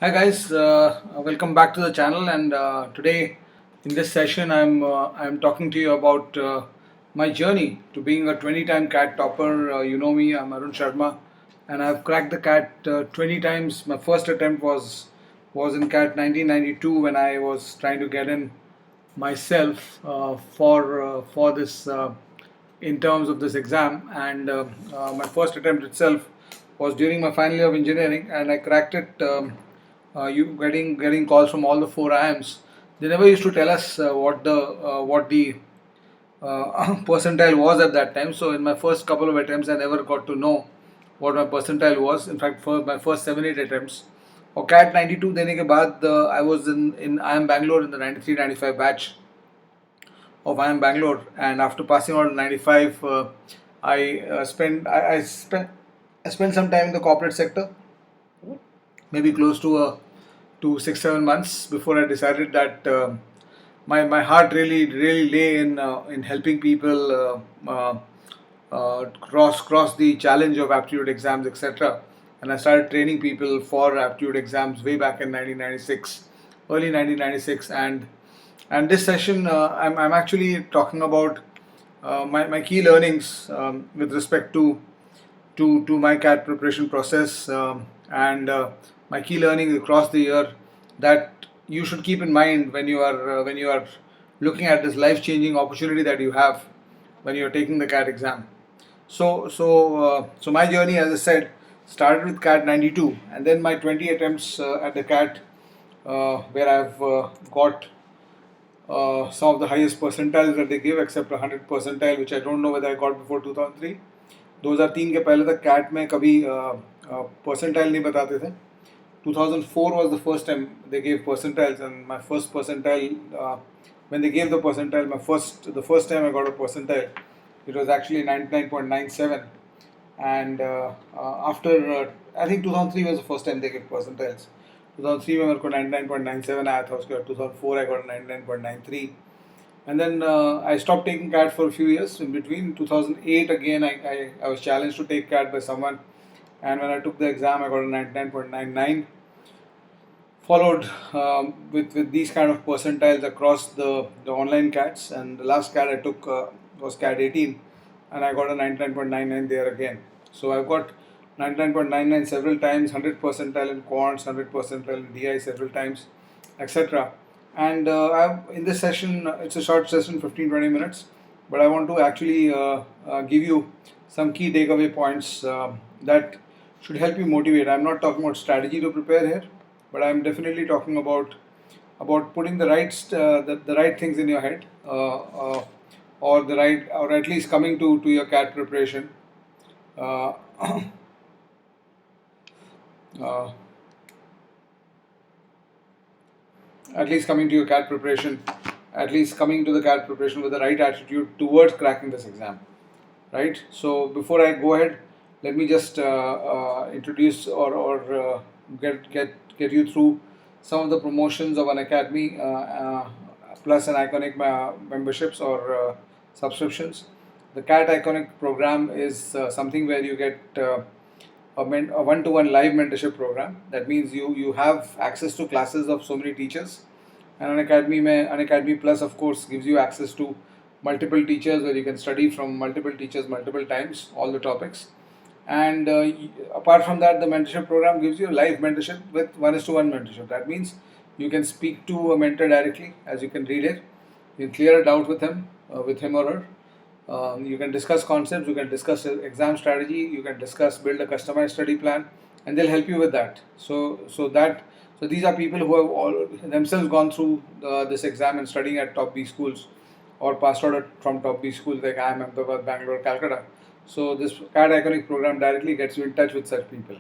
Hi guys, welcome back to the channel. And today in this session I'm talking to you about my journey to being a 20-time CAT topper. You know me, I'm Arun Sharma, and I've cracked the CAT 20 times. My first attempt was in CAT 1992 when I was trying to get in myself for this in terms of this exam, and my first attempt itself was during my final year of engineering, and I cracked it. You getting calls from all the four IIMs. They never used to tell us what the percentile was at that time. So in my first couple of attempts, I never got to know what my percentile was. In fact, for my first 7-8 attempts, और CAT 92 देने के बाद I was in IIM Bangalore in the 93-95 batch of IIM Bangalore, and after passing out in 95, I spent some time in the corporate sector, maybe close to 6-7 months before I decided that my heart really lay in helping people cross the challenge of aptitude exams, etc. And I started training people for aptitude exams way back in 1996, early 1996. And this session, I'm actually talking about my key learnings with respect to my CAT preparation process, and my key learnings across the year that you should keep in mind when you are looking at this life-changing opportunity that you have when you are taking the CAT exam. So my journey, as I said, started with CAT 92, and then my 20 attempts at the CAT, where I've got some of the highest percentiles that they give, except 100 percentile, which I don't know whether I got before 2003. 2003 के पहले तक CAT में कभी percentile नहीं बताते थे. 2004 was the first time they gave percentiles, and my first percentile, when they gave the percentile, the first time I got a percentile, it was actually 99.97. And after I think 2003 was the first time they gave percentiles. 2003 में मेरे को 99.97 आया था, उसके बाद 2004 I got 99.93. And then I stopped taking CAT for a few years. In between 2008 again, I was challenged to take CAT by someone, and when I took the exam I got a 99.99, followed with these kind of percentiles across the online CATs. And the last CAT I took was CAT 18, and I got a 99.99 there again. So I've got 99.99 several times, 100 percentile in quants, 100 percentile in DI several times, etc. And in this session, it's a short session, 15-20 minutes, but I want to actually give you some key takeaway points that should help you motivate. I'm not talking about strategy to prepare here, but I'm definitely talking about putting the right things in your head, or at least coming to your CAT preparation. At least coming to your CAT preparation, at least coming to the CAT preparation with the right attitude towards cracking this exam, right? So before I go ahead, let me just introduce or get you through some of the promotions of Unacademy plus an Iconic memberships or subscriptions. The CAT Iconic program is something where you get a one-to-one live mentorship program. That means you have access to classes of so many teachers, and Unacademy Plus of course gives you access to multiple teachers where you can study from multiple teachers multiple times, all the topics. And apart from that, the mentorship program gives you a live mentorship with 1:1 mentorship. That means you can speak to a mentor directly, as you can read it. You can clear a doubt with him or her. You can discuss concepts, you can discuss exam strategy, you can build a customized study plan, and they'll help you with that. So these are people who have all themselves gone through this exam and studying at top B schools, or passed out from top B schools like IIM Ahmedabad, Bangalore, Calcutta. So this CAT Iconic program directly gets you in touch with such people.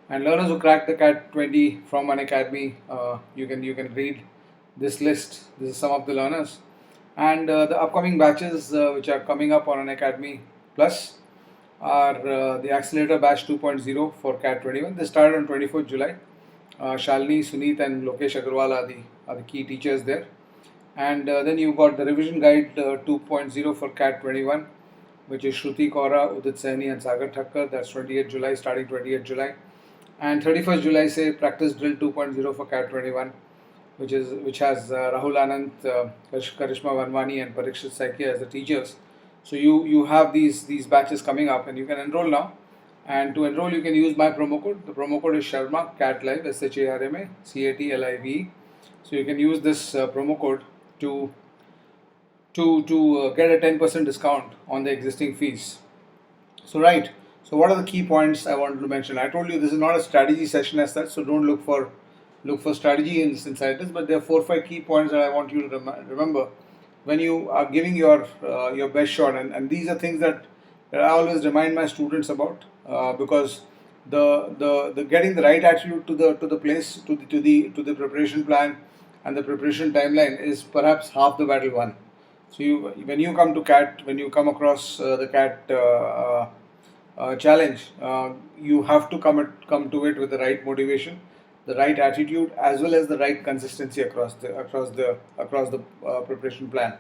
And learners who crack the CAT 20 from Unacademy, you can read this list. This is some of the learners. And the upcoming batches which are coming up on Unacademy Plus are the Accelerator Batch 2.0 for CAT 21. They started on 24th July. Shalini, Suneet and Lokesh Agarwal are the key teachers there. And then you've got the Revision Guide 2.0 for CAT 21, which is Shruti Kaura, Udit Saini and Sagar Thakkar. That's 28th July, starting 28th July. And 31st July, say practice drill 2.0 for CAT 21, which has Rahul Anand, Karishma Vanwani, and Parikshit Saikia as the teachers. So you have these batches coming up, and you can enroll now. And to enroll, you can use my promo code. The promo code is Sharma CAT-live, SHARMA CAT-LIVE. So you can use this promo code to get a 10% discount on the existing fees. So right. So what are the key points I wanted to mention? I told you this is not a strategy session as such, so don't look for strategy inside this. But there are 4 or 5 key points that I want you to remember when you are giving your best shot. And these are things that I always remind my students about, because the getting the right attitude to the place, to the preparation plan and the preparation timeline is perhaps half the battle won. So when you come to CAT, when you come across the CAT challenge, you have to come to it with the right motivation, the right attitude, as well as the right consistency across the preparation plan.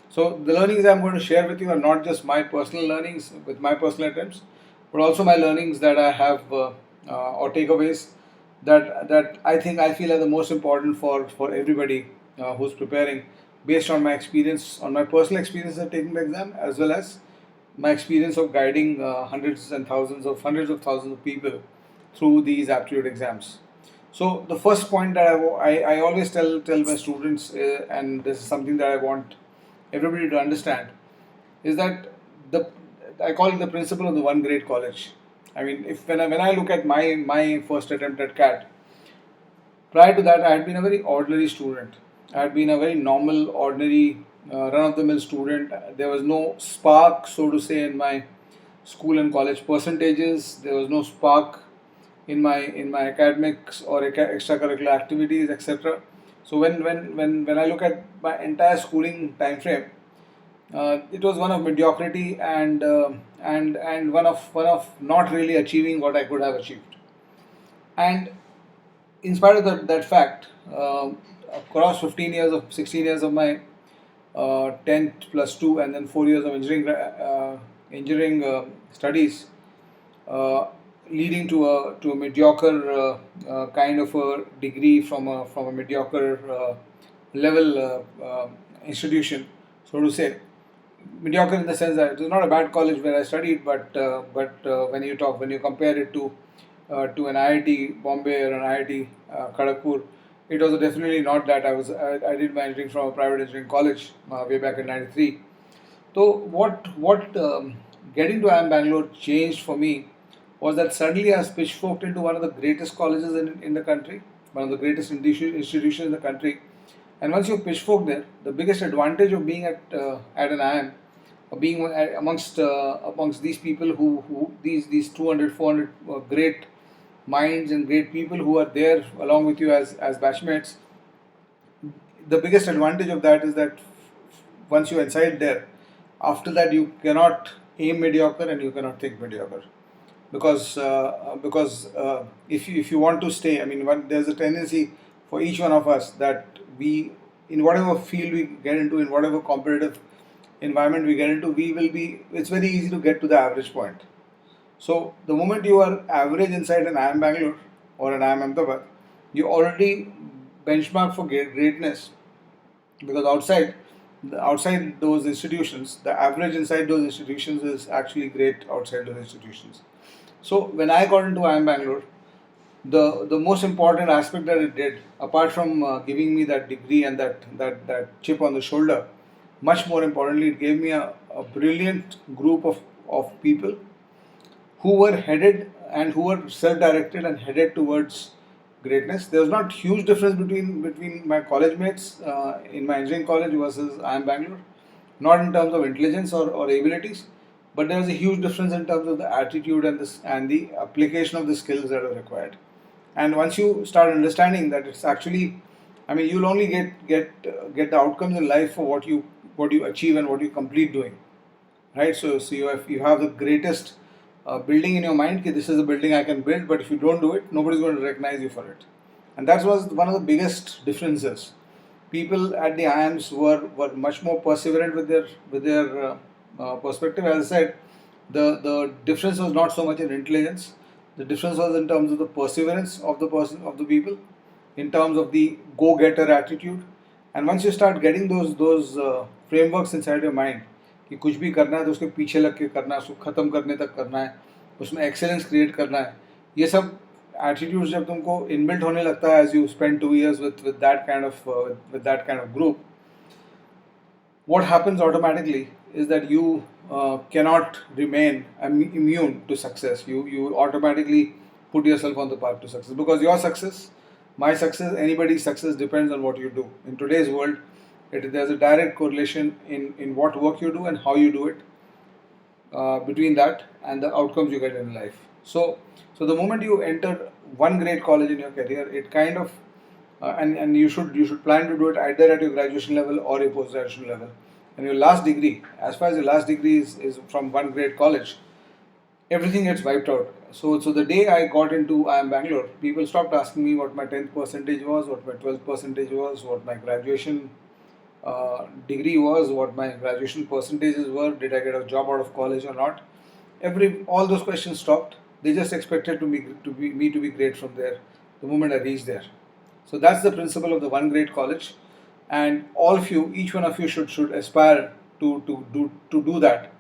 So the learnings I'm going to share with you are not just my personal learnings with my personal attempts, but also my learnings that I have or takeaways that I feel are the most important for everybody who's preparing, based on my experience, on my personal experience of taking the exam, as well as my experience of guiding hundreds of thousands of people through these aptitude exams. So the first point that I always tell my students, and this is something that I want everybody to understand, is that I call it the principle of the one great college. I mean, when I look at my first attempt at CAT, prior to that I had been a very ordinary student. I had been a very normal, ordinary, run-of-the-mill student. There was no spark, so to say, in my school and college percentages. There was no spark in my academics or extracurricular activities, etc. So when I look at my entire schooling time frame, it was one of mediocrity and one of not really achieving what I could have achieved. And in spite of that fact, across 16 years of my 10th plus 2 and then 4 years of engineering studies, leading to a mediocre kind of a degree from a mediocre level institution, so to say. Mediocre in the sense that it was not a bad college where I studied, but when you compare it to an IIT Bombay or an IIT Kharagpur, it was definitely not that. I did my engineering from a private engineering college way back in '93. So what getting to IIM Bangalore changed for me was that suddenly I was pitchforked into one of the greatest colleges in the country, one of the greatest institutions in the country. And once you're pitchforked there, the biggest advantage of being at an IIM, or being amongst these people who these 200, 400 great minds and great people who are there along with you as batchmates, the biggest advantage of that is that once you're inside there, after that you cannot aim mediocre and you cannot think mediocre, because if you want to stay, I mean, there's a tendency for each one of us that we, in whatever field we get into, in whatever competitive environment we get into, it's very easy to get to the average point. So the moment you are average inside an IIM Bangalore or an IIM Ahmedabad, you already benchmark for greatness, because outside those institutions, the average inside those institutions is actually great outside those institutions. So when I got into IIM Bangalore, the most important aspect that it did, apart from giving me that degree and that chip on the shoulder, much more importantly, it gave me a brilliant group of people who were headed and who were self-directed and headed towards greatness. There was not huge difference between my college mates in my engineering college versus IIM Bangalore, not in terms of intelligence or abilities, but there was a huge difference in terms of the attitude and the application of the skills that are required. And once you start understanding that it's actually, I mean, you'll only get the outcomes in life for what you achieve and what you complete doing, right? So you have the greatest building in your mind. Okay, this is a building I can build, but if you don't do it, nobody's going to recognize you for it. And that was one of the biggest differences. People at the IIMs were much more perseverant with their perspective. As I said, the difference was not so much in intelligence, The difference was in terms of the perseverance of the people, in terms of the go-getter attitude. And once you start getting those frameworks inside your mind कि कुछ भी करना है तो उसके पीछे लग के करना है, उसको ख़त्म करने तक करना है, उसमें एक्सेलेंस क्रिएट करना है, ये सब एटीट्यूड जब तुमको इनबिल्ट होने लगता है as you spend 2 years with that kind of group, what happens automatically is that you cannot remain immune to success. You automatically put yourself on the path to success, because your success, my success, anybody's success depends on what you do. In today's world, there's a direct correlation in what work you do and how you do it, between that and the outcomes you get in life. So the moment you enter one great college in your career, it kind of and you should plan to do it either at your graduation level or your post graduation level. And your last degree, as far as your last degree is from one great college, everything gets wiped out. So the day I got into IIM Bangalore, people stopped asking me what my 10th percentage was, what my 12th percentage was, what my graduation degree was, what my graduation percentages were, did I get a job out of college or not. All those questions stopped. They just expected me to be great from there the moment I reached there. So that's the principle of the one great college, and all of you, each one of you should aspire to do that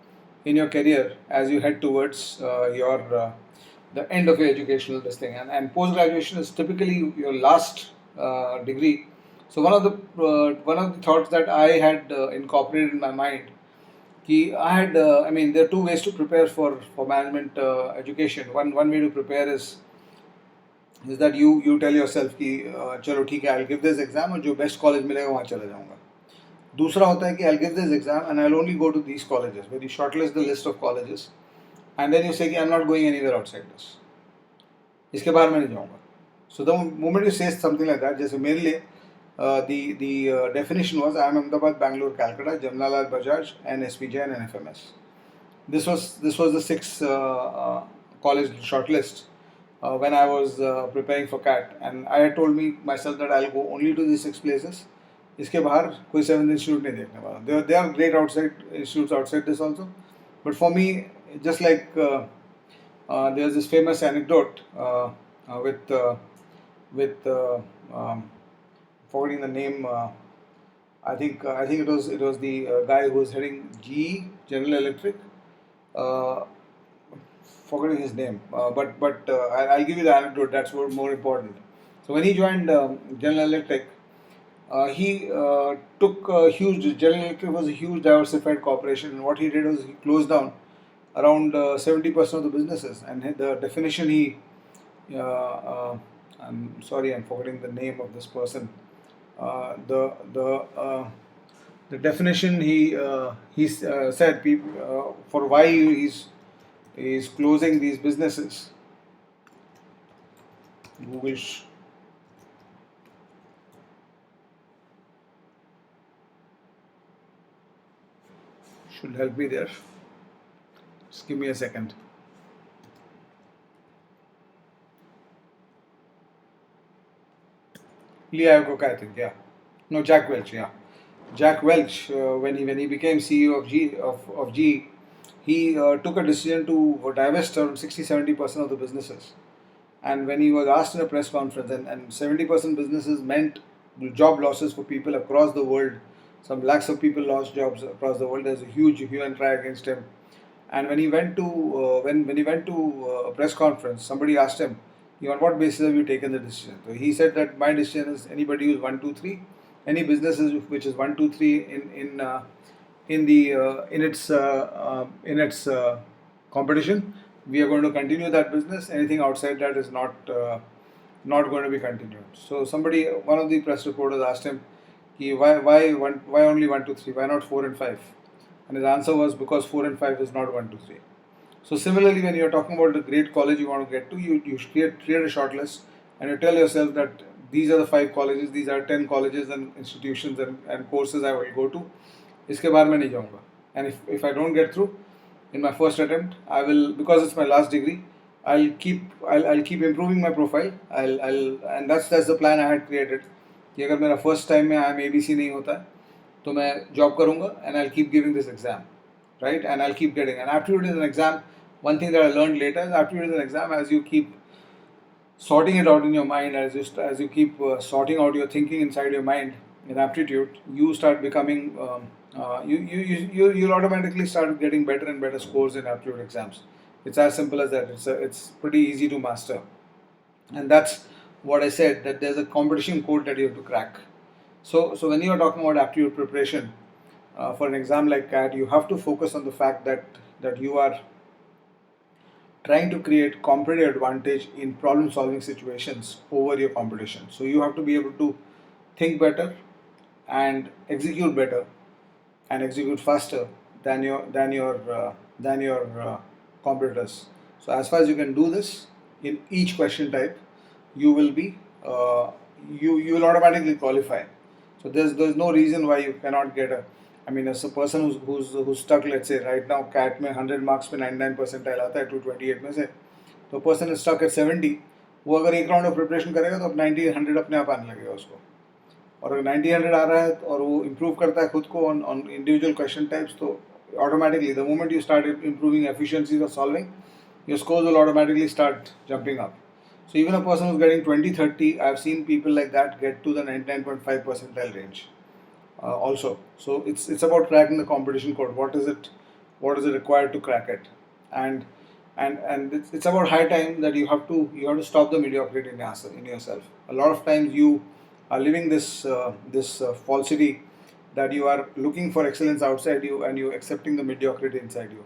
in your career as you head towards the end of your educational this thing. And post graduation is typically your last degree. So one of the thoughts that I had incorporated in my mind, I mean, there are two ways to prepare for management education. One way to prepare is that you tell yourself कि चलो ठीक है, I'll give this exam और जो best college मिलेगा वहाँ चला जाऊँगा. दूसरा होता है कि I'll give this exam and I'll only go to these colleges, where you shortlist the list of colleges and then you say कि I'm not going anywhere outside this. इसके बाहर मैं नहीं जाऊँगा. So the moment you say something like that, जैसे मेरे लिए the definition was IIM Ahmedabad, Bangalore, Calcutta, Jamnalal Bajaj, and SPJ and NFMS. This was the 6 college shortlist when I was preparing for CAT, and I had told myself that I'll go only to these 6 places. इसके बाहर कोई 7th institute नहीं देखने वाला. There are great institutes outside this also, but for me, just like there's this famous anecdote with forgetting the name. I think it was the guy who was heading GE, General Electric. Forgetting his name, but I'll give you the anecdote. That's more important. So when he joined General Electric, he took a huge. General Electric was a huge diversified corporation, and what he did was he closed down around 70% of the businesses. And the definition I'm sorry, I'm forgetting the name of this person. The definition he said for why he's closing these businesses. Google should help me there. Just give me a second. Lee Iacocca, I think, yeah. No, Jack Welch, yeah. Jack Welch, when he became CEO of GE, he took a decision to divest around 60-70% of the businesses. And when he was asked in a press conference, and 70% businesses meant job losses for people across the world. Some lakhs of people lost jobs across the world. There's a huge hue and cry against him. And when he went to a press conference, somebody asked him, on what basis have you taken the decision? So he said that my decision is anybody who's 1, 2, 3, any businesses which is 1, 2, 3 in its competition, we are going to continue that business. Anything outside that is not going to be continued. So one of the press reporters asked him, why only 1, 2, 3? Why not 4 and 5? And his answer was because 4 and 5 is not 1, 2, 3. So similarly, when you are talking about the great college you want to get to, you create a short list and you tell yourself that these are the 5 colleges, these are 10 colleges and institutions and courses I will go to. इसके बाहर मैं नहीं जाऊँगा. And if I don't get through in my first attempt, I will, because it's my last degree, I'll keep improving my profile. And that's the plan I had created. कि अगर मेरा first time में IIM ABC नहीं होता है, तो मैं job करूँगा and I'll keep giving this exam, right? And I'll keep getting. And aptitude is an exam one thing that I learned later is aptitude is an exam. As you keep sorting it out in your mind, as you keep sorting out your thinking inside your mind in aptitude, you start becoming you'll automatically start getting better and better scores in aptitude exams. It's as simple as that. It's pretty easy to master, and that's what I said, that there's a competition code that you have to crack. So when you are talking about aptitude preparation for an exam like CAT, you have to focus on the fact that you are trying to create competitive advantage in problem solving situations over your competition. So you have to be able to think better and execute better and execute faster than your competitors. So as far as you can do this in each question type, you will be you will automatically qualify. So there's no reason why you cannot get a. I mean, as a person who's stuck, let's say right now CAT में 100 marks पे 99 percentile आता है 228 में से, तो person is stuck at 70, वो अगर एक राउंड ऑफ प्रिपरेशन करेगा तो अब 90 100 अपने आप आने लगेगा उसको. और अगर 90 100 आ रहा है और वो इम्प्रूव करता है खुद को on individual question types, तो automatically the moment you start improving efficiencies of solving, your scores will automatically start jumping up. So even a person who's getting 20 30, I've seen people like that get to the 99.5 percentile range also. So it's about cracking the competition code. What is it required to crack it? And it's about high time that you have to stop the mediocrity in yourself. A lot of times you are living this falsity that you are looking for excellence outside you and you're accepting the mediocrity inside you.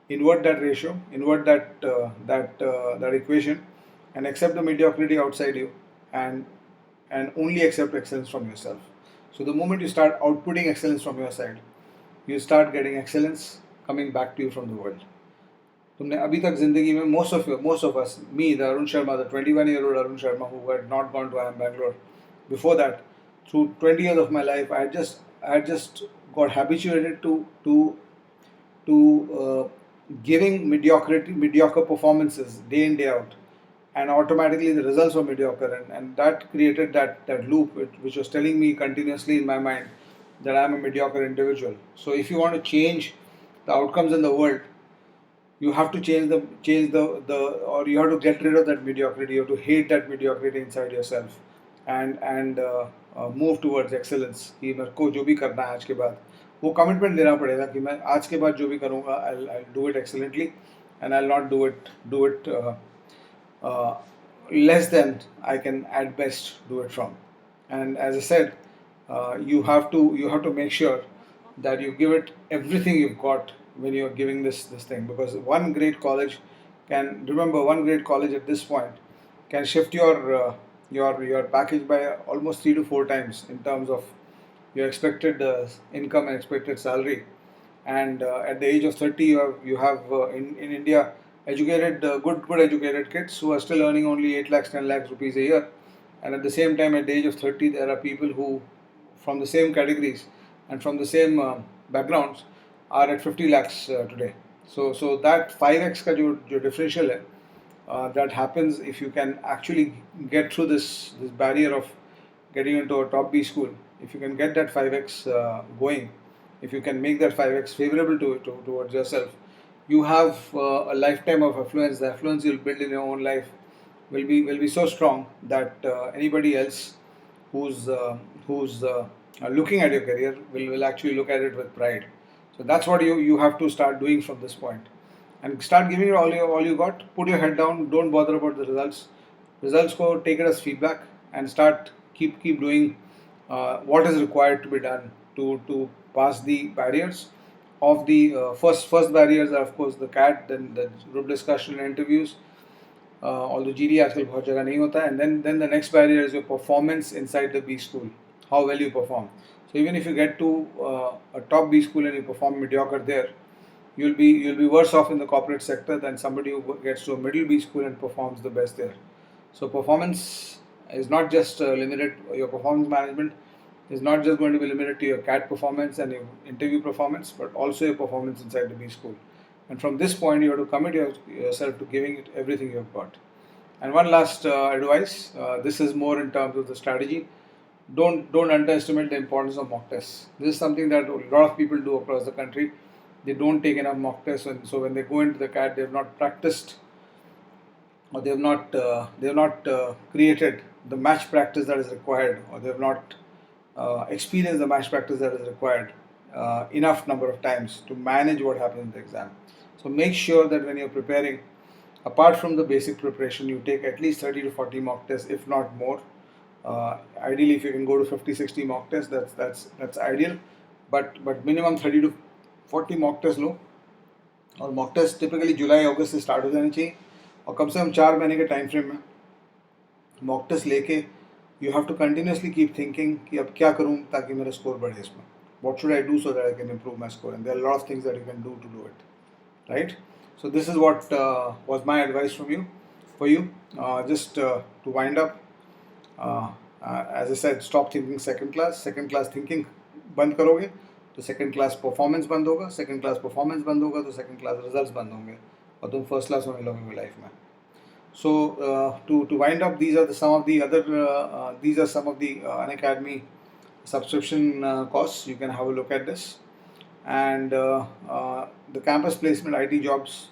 Invert that ratio, invert that equation, and accept the mediocrity outside you, and only accept excellence from yourself. So the moment you start outputting excellence from your side, you start getting excellence coming back to you from the world. तुमने अभी तक जिंदगी में most of us, me, the Arun Sharma, the 21-year-old Arun Sharma who had not gone to IIM Bangalore, before that, through 20 years of my life, I had just got habituated to giving mediocre performances day in day out, and automatically the results were mediocre, and that created that loop which was telling me continuously in my mind that I am a mediocre individual. So if you want to change the outcomes in the world, you have to change the or you have to get rid of that mediocrity. You have to hate that mediocrity inside yourself and move towards excellence. कि मेरे को जो भी करना है आज के बाद, वो कमिटमेंट लेना पड़ेगा कि मैं आज के बाद जो भी करूँगा I'll do it excellently, and I'll not do it less than I can at best do it from. And as I said, you have to make sure that you give it everything you've got when you're giving this thing, because one great college at this point can shift your package by almost 3 to 4 times in terms of your expected income and expected salary. And at the age of 30, you have in India educated good educated kids who are still earning only 8 lakhs 10 lakhs rupees a year, and at the same time at the age of 30 there are people who from the same categories and from the same backgrounds are at 50 lakhs today. So that 5x का जो differential है, that happens if you can actually get through this barrier of getting into a top B school. If you can get that 5x going, if you can make that 5x favorable towards yourself, you have a lifetime of affluence. The affluence you'll build in your own life will be so strong that anybody else who's looking at your career will actually look at it with pride. So that's what you have to start doing from this point, and start giving it all you got. Put your head down. Don't bother about the results. Results go, take it as feedback, and start keep doing what is required to be done to pass the barriers of the first barriers are of course the CAT, then the group discussion and interviews. Although GD आजकल बहुत जगह नहीं होता है, and then the next barrier is your performance inside the B school, how well you perform. So even if you get to a top B school and you perform mediocre there, you'll be worse off in the corporate sector than somebody who gets to a middle B school and performs the best there. So performance is not just limited. Your performance management is not just going to be limited to your CAT performance and your interview performance, but also your performance inside the B school. And from this point, you have to commit yourself to giving it everything you've got. And one last advice. This is more in terms of the strategy. Don't underestimate the importance of mock tests. This is something that a lot of people do across the country. they don't take enough mock tests, and so when they go into the CAT, they have not practiced, or they have not created the match practice that is required, or they have not experienced the match practice that is required enough number of times to manage what happens in the exam. So make sure that when you're preparing, apart from the basic preparation, you take at least 30 to 40 mock tests, if not more. Ideally, if you can go to 50-60 mock tests, that's ideal. But minimum 30 to 40 mock tests लो, और mock test typically जुलाई अगस्त से start हो जाने चाहिए, और कम से कम 4 महीने के time frame में mock test लेके you have to continuously keep thinking कि अब क्या करूँ ताकि मेरा स्कोर बढ़े इसमें. What should I do so that I can improve my score? And there are a lot of things that you can do to do it, right? So this is what was my advice for you. Just to wind up, as I said, stop thinking second class. Second class thinking बंद करोगे तो second class performance बंद होगा. Second class performance बंद होगा तो second class results बंद होंगे, और तुम first class होने लगोगे life में. So to wind up, these are some of the Unacademy subscription costs. You can have a look at this, and the campus placement IT jobs,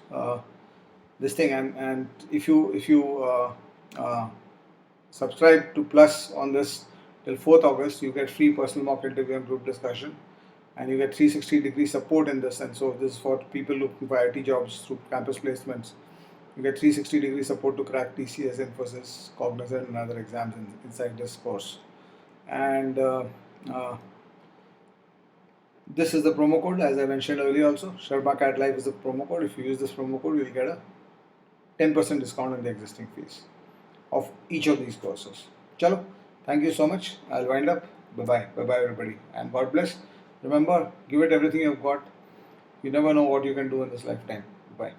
this thing, and if you subscribe to Plus on this till 4th August, you get free personal mock interview and group discussion, and you get 360-degree support in this. And so this is for people looking for IT jobs through campus placements. You get 360-degree support to crack TCS, Infosys, Cognizant, and other exams inside this course. And this is the promo code, as I mentioned earlier also. Sharma CAT Live is the promo code. If you use this promo code, you will get a 10% discount on the existing fees of each of these courses. Chalo, thank you so much. I'll wind up. Bye-bye. Bye-bye everybody. And God bless. Remember, give it everything you've got. You never know what you can do in this lifetime. Bye.